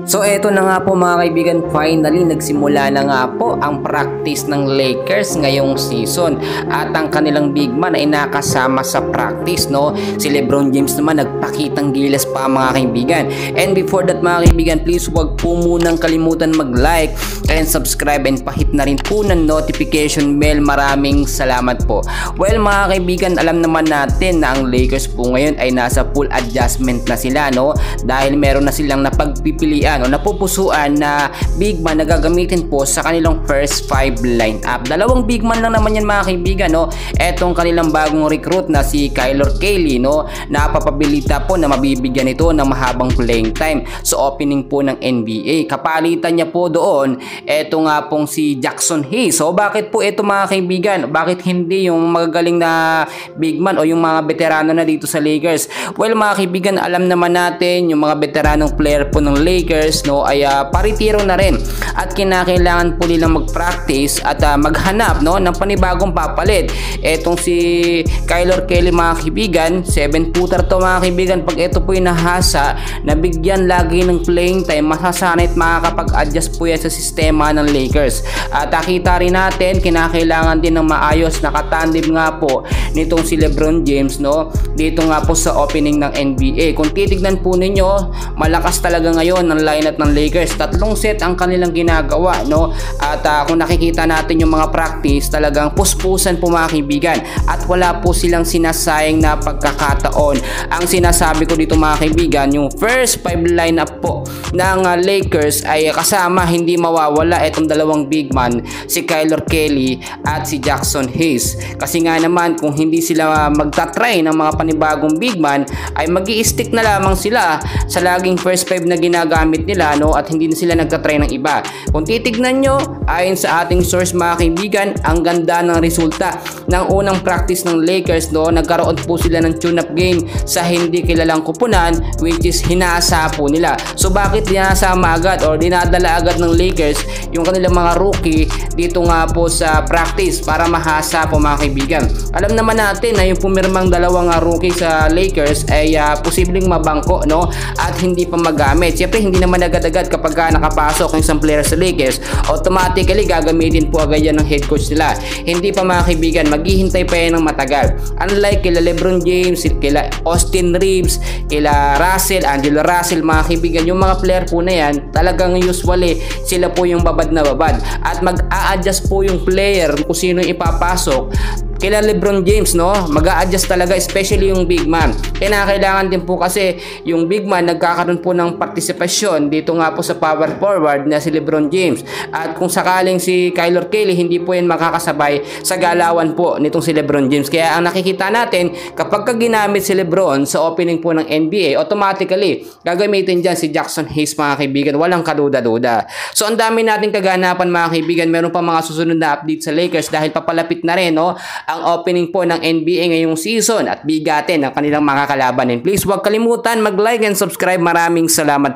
So eto na nga po mga kaibigan, finally nagsimula na nga po ang practice ng Lakers ngayong season at ang kanilang big man ay nakasama sa practice, no? Si LeBron James naman nagpakitang gilas pa mga kaibigan. And before that mga kaibigan, please huwag po munang kalimutan mag-like and subscribe and pahit na rin po ng notification bell. Maraming salamat po. Well mga kaibigan, alam naman natin na ang Lakers po ngayon ay nasa full adjustment na sila, no? Dahil meron na silang napagpipilian o napupusuan na big man na gagamitin po sa kanilang first 5 lineup. Dalawang big man lang naman yan mga kaibigan, no? Etong kanilang bagong recruit na si Kylor Kelly, no? Napapabilita po na mabibigyan ito ng mahabang playing time sa opening po ng NBA. Kapalitan niya po doon, eto nga pong si Jackson Hayes. So bakit po ito mga kaibigan? Bakit hindi yung magagaling na big man o yung mga veterano na dito sa Lakers? Well mga kaibigan, alam naman natin yung mga veteranong player po ng Lakers, no, ay paritiro na rin at kinakailangan po nilang mag-practice at maghanap, no, ng panibagong papalit. Etong si Kylor Kelly mga kaibigan, 7-footer to mga kaibigan. Pag ito po yung nahasa, nabigyan lagi ng playing time, masasanay at makakapag-adjust po yan sa sistema ng Lakers. At nakita rin natin, kinakailangan din ng maayos na katandem nga po nitong si LeBron James, no, dito nga po sa opening ng NBA. Kung titignan po ninyo, malakas talaga ngayon ng lineup ng Lakers. 3 set ang kanilang ginagawa, no? At kung nakikita natin yung mga practice, talagang puspusan po mga kaibigan at wala po silang sinasayang na pagkakataon. Ang sinasabi ko dito mga kaibigan, yung first 5 lineup po ng Lakers ay kasama, hindi mawawala itong dalawang big man, si Kylor Kelly at si Jackson Hayes. Kasi nga naman kung hindi sila magta-try ng mga panibagong big man, ay magi-stick na lamang sila sa laging first 5 na ginagamit nila, no, at hindi na sila nagtatry ng iba. Kung titignan nyo, ayon sa ating source mga kaibigan, ang ganda ng resulta ng unang practice ng Lakers, no. Nagkaroon po sila ng tune-up game sa hindi kilalang kupunan, which is hinasa po nila. So bakit dinasama agad or dinadala agad ng Lakers yung kanilang mga rookie dito nga po sa practice para mahasa po mga kaibigan? Alam naman natin na yung pumirmang dalawang rookie sa Lakers ay posibleng mabangko, no, at hindi pa magamit. Siyempre hindi naman agad-agad kapag nakapasok ng isang player sa Lakers, automatically gagamitin po agad yan ng head coach nila. Hindi pa mga kaibigan, maghihintay pa yan ng matagal. Unlike kila LeBron James, kila Austin Reeves, kila Russell, Angelo Russell mga kaibigan, yung mga player po na yan, talagang usually sila po yung babad na babad at mag-a-adjust po yung player kung sino yung ipapasok. Kila LeBron James, no, mag-a-adjust talaga, especially yung big man. Kailangan din po kasi yung big man nagkakaroon po ng partisipasyon dito nga po sa power forward na si LeBron James. At kung sakaling si Kylor Kelly, hindi po yan makakasabay sa galawan po nitong si LeBron James. Kaya ang nakikita natin, kapag ginamit si LeBron sa opening po ng NBA, automatically gagamitin dyan si Jackson Hayes mga kaibigan. Walang kaduda-duda. So ang dami nating kaganapan mga kaibigan. Meron pa mga susunod na update sa Lakers dahil papalapit na rin, no, ang opening po ng NBA ngayong season at bigatin ang kanilang mga kalaban. And please huwag kalimutan mag-like and subscribe. Maraming salamat.